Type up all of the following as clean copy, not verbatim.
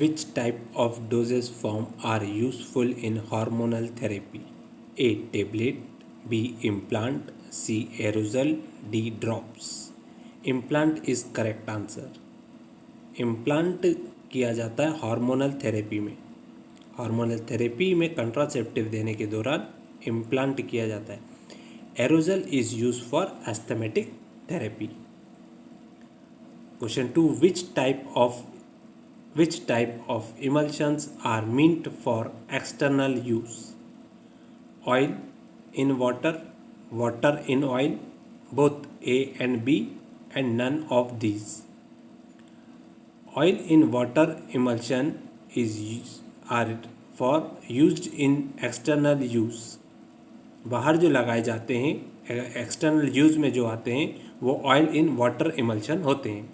Which type of dosage form are useful in hormonal therapy? A. Tablet, B. Implant, C. Aerosol, D. Drops. Implant is correct answer. Implant किया जाता है hormonal therapy में। Hormonal therapy में contraceptive देने के दौरान implant किया जाता है। Aerogel is use for asthmatic therapy. Question 2, which type of emulsions are meant for external use? Oil in water, water in oil, both A and B, and none of these. Oil in water emulsion are for used in external use. बाहर जो लगाए जाते हैं external use में जो आते हैं वो ऑयल इन वाटर इमल्शन होते हैं।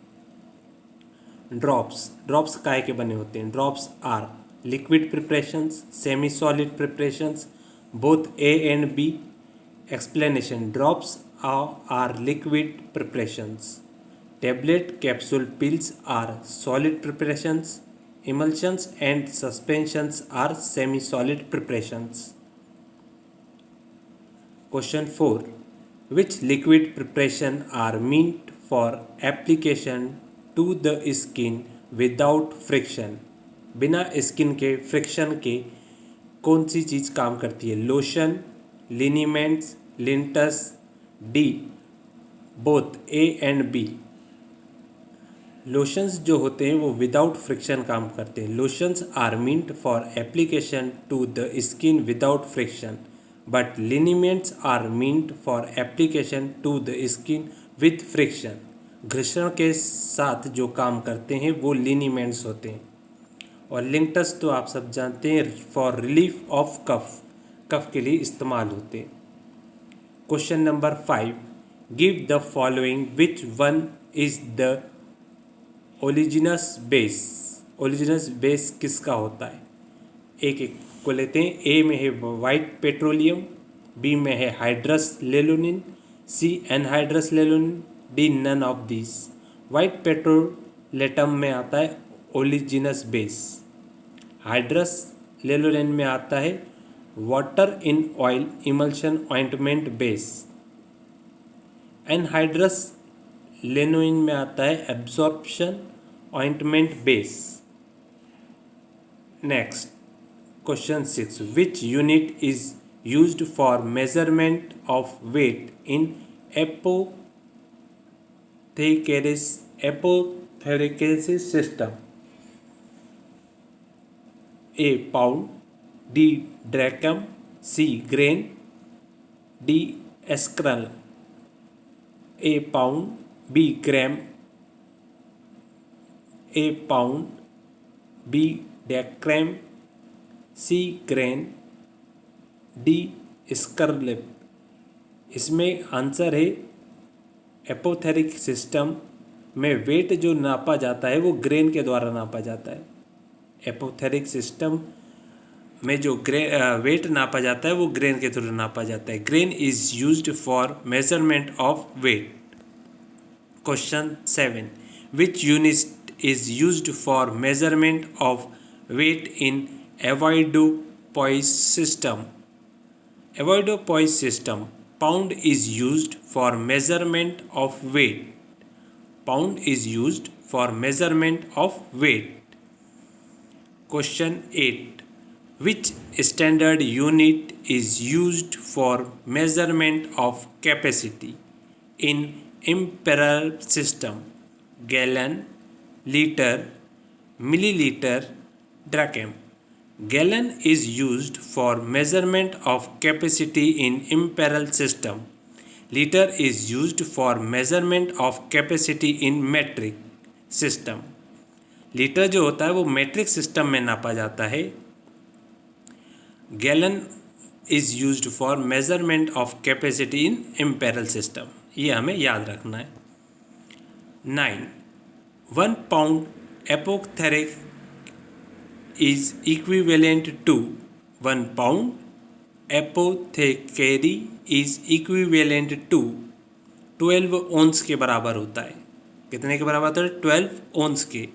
ड्रॉप्स काय के बने होते हैं? Drops are liquid preparations, semi solid preparations, both A and B. Explanation, drops are liquid preparations, tablet capsule pills are solid preparations, emulsions and suspensions are semi solid preparations. Question 4, which liquid preparation are meant for application to the skin without friction? बिना skin के friction के कौन सी चीज़ काम करती है? Lotion, liniments, linctus, D both A and B. Lotions जो होते हैं वो विदाउट फ्रिक्शन काम करते हैं। Lotions are meant for application to the skin without friction, but liniments are meant for application to the skin with friction. घर्षण के साथ जो काम करते हैं वो लिनीमेंट्स होते हैं। और लिंटस तो आप सब जानते हैं फॉर रिलीफ ऑफ कफ के लिए इस्तेमाल होते हैं। Question number 5, give the following which one is the oleaginous base. Oleaginous base किसका होता है? एक एक को लेते हैं। ए में है वाइट पेट्रोलियम, बी में है hydrous lanolin, C anhydrous lanolin, D none of this. White petrolatum में आता है ओलिजिनस बेस, हाइड्रस लेलोनिन में आता है water in oil emulsion ointment base, anhydrous lanolin में आता है absorption ointment base. Next question 6, which unit is used for measurement of weight in apothecaries system? A pound, D drachm, C grain, D scruple. A pound, B gram, A pound, B drachm, C grain, D scruple. इसमें answer है एपोथेरिक system में wait जो नापा जाता है वो grain के द्वारा नापा जाता है। एपोथेरिक सिस्टम में जो वेट नापा जाता है वो ग्रेन के थ्रू नापा जाता है। Grain is used for measurement of weight. Question 7, which unit is used for measurement of weight in avoidpoise system? Avoidpoise system, pound is used for measurement of weight. Pound is used for measurement of weight. Question 8, which standard unit is used for measurement of capacity in imperial system? Gallon, liter, milliliter, drachm. Gallon is used for measurement of capacity in imperial system. Liter is used for measurement of capacity in metric system. Litre जो होता है वो metric system में नापा जाता है। Gallon is used for measurement of capacity in imperial system. ये हमें याद रखना है। 9, 1 pound apothecary is equivalent to 1 pound apothecary is equivalent to 12 ounce के बराबर होता है। कितने के बराबर होता है? 12 ओंस के।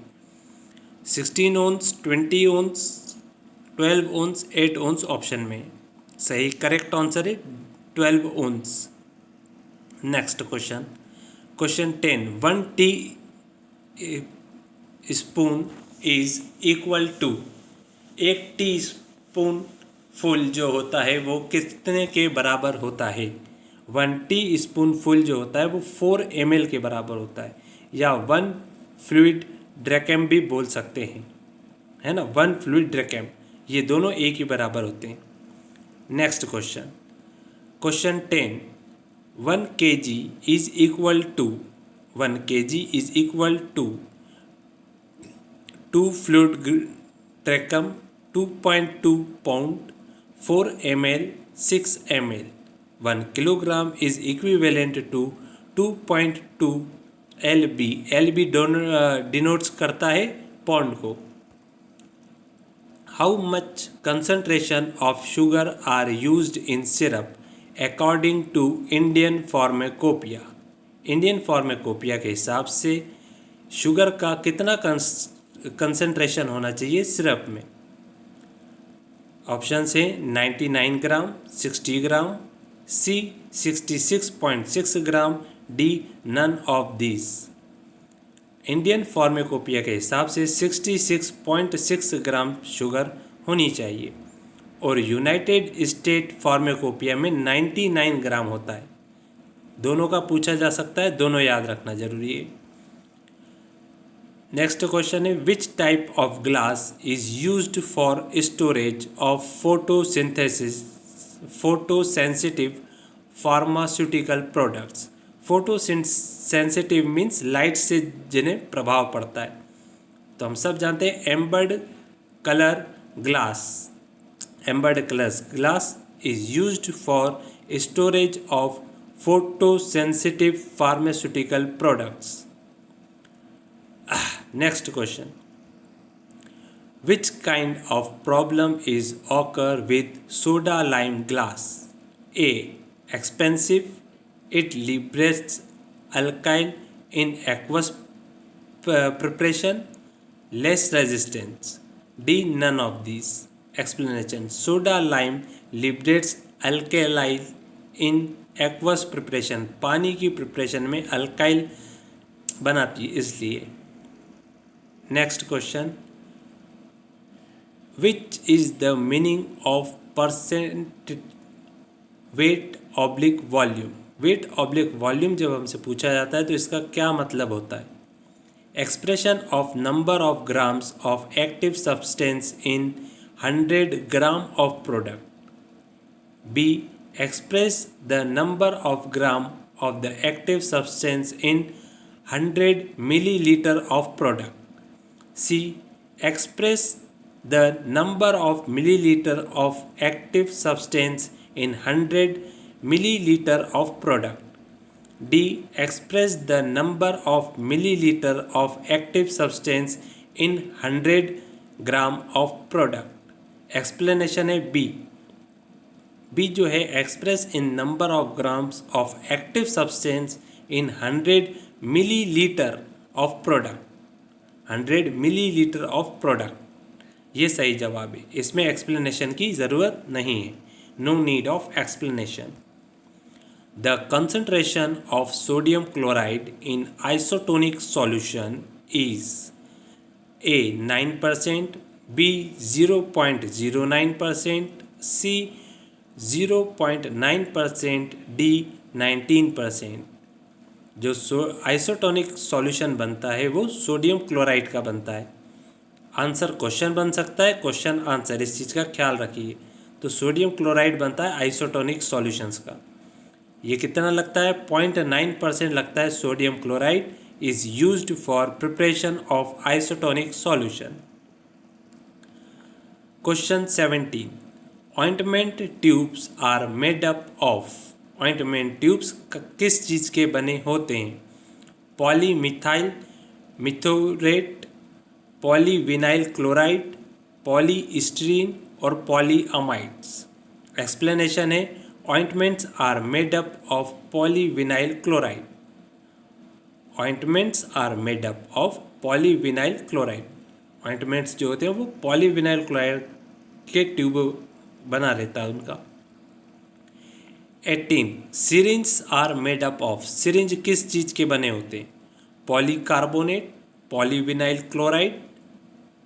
16 ओंस, 20 ओंस, 12 ओंस, 8 ओंस ऑप्शन में। सही करेक्ट आंसर है 12 ounce. Next question, question 10, 1 teaspoon is equal to, एक टी स्पून फुल जो होता है वो कितने के बराबर होता है? 1 टी स्पून फुल जो होता है वो 4 ml के बराबर होता है, या 1 फ्लूइड ड्रैकेम भी बोल सकते हैं, है ना, 1 फ्लूइड ड्रैकेम, ये दोनों एक ही बराबर होते हैं। Next question, question 10, 1 kg is equal to, 1 kg is equal to 2 fluid drachm, 2.2 pound, 4 ml, 6 ml। 1 kilogram is equivalent to 2.2 LB। LB denotes करता है पाउंड को। How much concentration of sugar are used in syrup according to Indian pharmacopoeia? Indian pharmacopoeia के हिसाब से sugar का कितना concentration होना चाहिए सिरप में? ऑप्शन है 99 gram, 60 gram, C 66.6 gram, D none of this. Indian pharmacopoeia के हिसाब से 66.6 ग्राम शुगर होनी चाहिए, और यूनाइटेड स्टेट फार्माकोपिया में 99 ग्राम होता है। दोनों का पूछा जा सकता है, दोनों याद रखना जरूरी है। नेक्स्ट क्वेश्चन है, विच type of glass is used for storage of photosensitive pharmaceutical products? Photosensitive means light से जिन्हें प्रभाव पड़ता है, तो हम सब जानते हैं amber colour glass. Amber colour glass is used for storage of photosensitive pharmaceutical products. Next question, which kind of problem is occur with soda lime glass? A, expensive, it liberates alkyl in aqueous preparation, less resistance. D, none of these. Explanation, soda lime liberates alkyl in aqueous preparation, पानी की preparation में alkyl बनाती है इसलिए। Next question, which is the meaning of percent weight oblique volume? Weight oblique volume जब हमसे पूछा जाता है तो इसका क्या मतलब होता है? Expression of number of grams of active substance in 100 gram of product. B, express the number of gram of the active substance in 100 milliliter of product. C, express the number of milliliter of active substance in 100 milliliter of product. D, express the number of milliliter of active substance in 100 gram of product. Explanation है B. B जो है express in number of grams of active substance in 100 milliliter of product. 100 milliliter of product, ये सही जवाब है। इसमें explanation की ज़रूरत नहीं है, no need of explanation. The concentration of sodium chloride in isotonic solution is A 9%, B 0.09%, C 0.9%, D 19%। जो आइसोटोनिक सॉल्यूशन बनता है वो सोडियम क्लोराइड का बनता है। आंसर क्वेश्चन बन सकता है, क्वेश्चन आंसर, इस चीज़ का ख्याल रखिए। तो सोडियम क्लोराइड बनता है आइसोटोनिक सॉल्यूशंस का। ये कितना लगता है? 0.9% लगता है। Sodium chloride is used for preparation of isotonic solution. Question 17, ointment tubes are made up of. Ointment tubes किस चीज़ के बने होते हैं? Polymethyl methacrylate, polyvinyl chloride, polystyrene और पॉलीअमाइड्स। एक्सप्लेनेशन है, ointments are made up of polyvinyl chloride. Ointments are made up of polyvinyl chloride. Ointments जो होते हैं वो पॉलीविनाइल क्लोराइड के ट्यूब बना रहता है उनका। 18 syringe are made up of. Syringe किस चीज़ के बने होते हैं? Polycarbonate, polyvinyl chloride,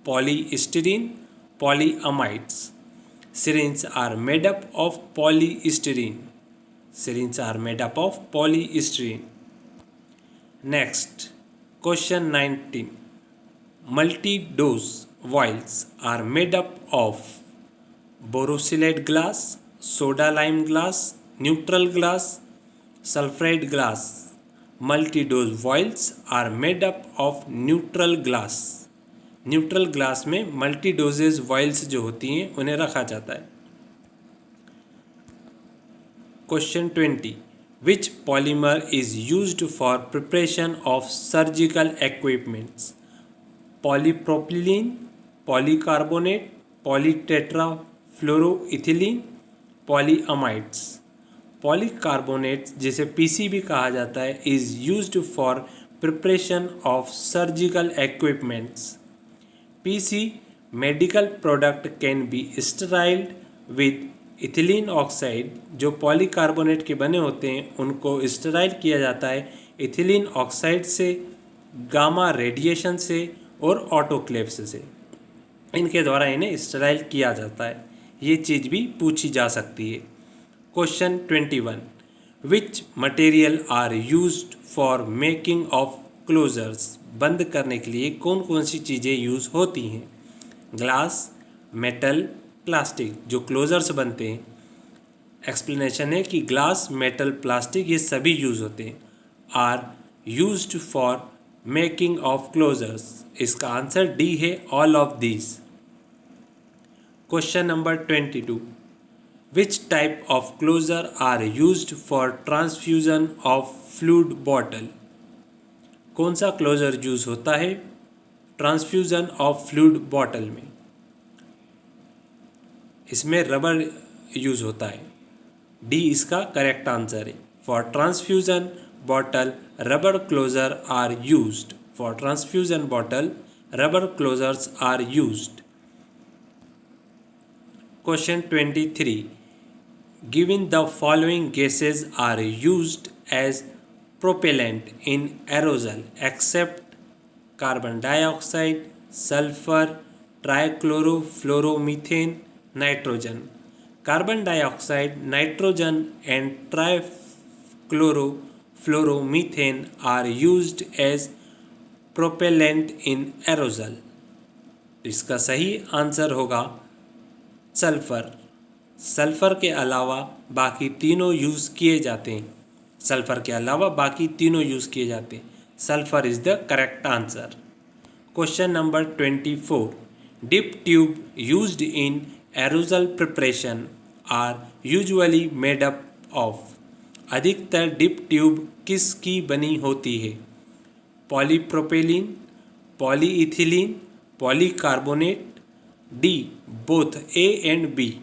polystyrene, polyamides. Syringes are made up of polystyrene. Syringes are made up of polystyrene. Next, question 19. Multi-dose vials are made up of borosilicate glass, soda lime glass, neutral glass, sulfide glass. Multi-dose vials are made up of neutral glass. Neutral glass में multi doses vials जो होती हैं उन्हें रखा जाता है। Question 20 which polymer is used for preparation of surgical equipments? Polypropylene, polycarbonate, polytetrafluoroethylene, polyamides. Polycarbonate जिसे PC भी कहा जाता है is used for preparation of surgical equipments. PC medical product can be steriled with ethylene oxide. जो polycarbonate के बने होते हैं उनको स्टेराइल किया जाता है इथिलीन ऑक्साइड से, गामा रेडिएशन से और ऑटोक्लेव्स से। इनके द्वारा इन्हें स्टेराइल किया जाता है। ये चीज़ भी पूछी जा सकती है। Question 21 which material are used for making of closures? बंद करने के लिए कौन कौन सी चीज़ें यूज़ होती हैं? Glass, metal, plastic. जो क्लोजर्स बनते हैं, एक्सप्लेनेशन है कि ग्लास, मेटल, प्लास्टिक ये सभी यूज़ होते हैं। Are used for making of closures. इसका आंसर डी है, all of these. Question number 22 which type of closure are used for transfusion of fluid bottle? कौन सा क्लोजर यूज होता है ट्रांसफ्यूजन ऑफ फ्लूइड बॉटल में? इसमें रबर यूज होता है। डी इसका करेक्ट आंसर है। For transfusion bottle rubber closure are used. For transfusion bottle rubber closures are used. Question 23 given the following gases are used as propellant in aerosol except carbon dioxide, sulfur, trichlorofluoromethane, nitrogen. Carbon dioxide, nitrogen and trichlorofluoromethane are used as propellant in aerosol. इसका सही answer होगा sulphur. Sulphur के अलावा बाकी तीनों use किए जाते हैं। सल्फर के अलावा बाकी तीनों यूज़ किए जाते हैं। Sulphur is the correct answer. Question number 24 dip tube used in aerosol preparation are usually made up of. अधिकतर डिप ट्यूब किसकी बनी होती है? Polypropylene, polyethylene, polycarbonate, D both A and B.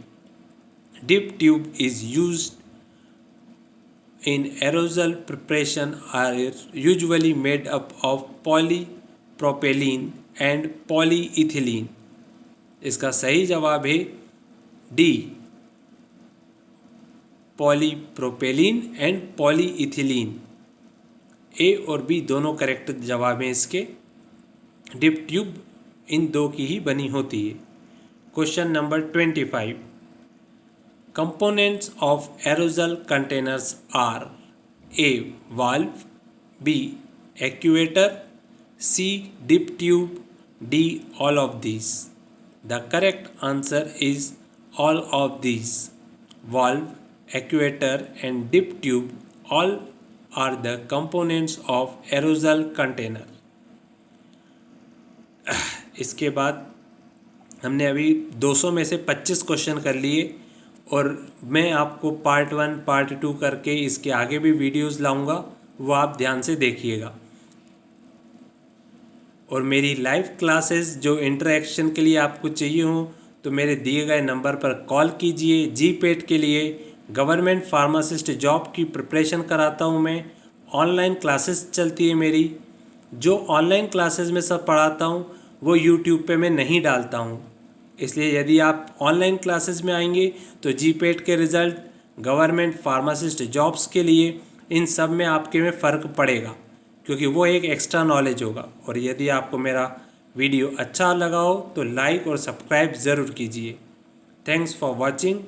Dip tube is used in aerosol preparation are usually made up of polypropylene and polyethylene. इसका सही जवाब है D पॉलीप्रोपेलिन and polyethylene. ए और बी दोनों करेक्ट जवाब हैं इसके। डिप ट्यूब इन दो की ही बनी होती है। Question number 25 Components of aerosol containers are A. Valve, B. Actuator, C. Dip tube, D. All of these. The correct answer is all of these. Valve, actuator and dip tube all are the components of aerosol container. इसके बाद हमने अभी 200 में से 25 question कर लिए और मैं आपको पार्ट 1 पार्ट 2 करके इसके आगे भी वीडियोस लाऊंगा, वो आप ध्यान से देखिएगा। और मेरी लाइव क्लासेस जो इंटरेक्शन के लिए आपको चाहिए हो तो मेरे दिए गए नंबर पर कॉल कीजिए। जीपेट के लिए गवर्नमेंट फार्मासिस्ट जॉब की प्रिपरेशन कराता हूँ मैं। ऑनलाइन क्लासेस चलती है मेरी। जो ऑनलाइन क्लासेस में सब पढ़ाता हूँ वो यूट्यूब पे मैं नहीं डालता हूँ। इसलिए यदि आप ऑनलाइन क्लासेस में आएंगे तो जीपेट के रिज़ल्ट, गवर्नमेंट फार्मासिस्ट जॉब्स के लिए, इन सब में आपके में फ़र्क पड़ेगा, क्योंकि वो एक एक्स्ट्रा नॉलेज होगा। और यदि आपको मेरा वीडियो अच्छा लगा हो तो लाइक और सब्सक्राइब ज़रूर कीजिए। Thanks for watching.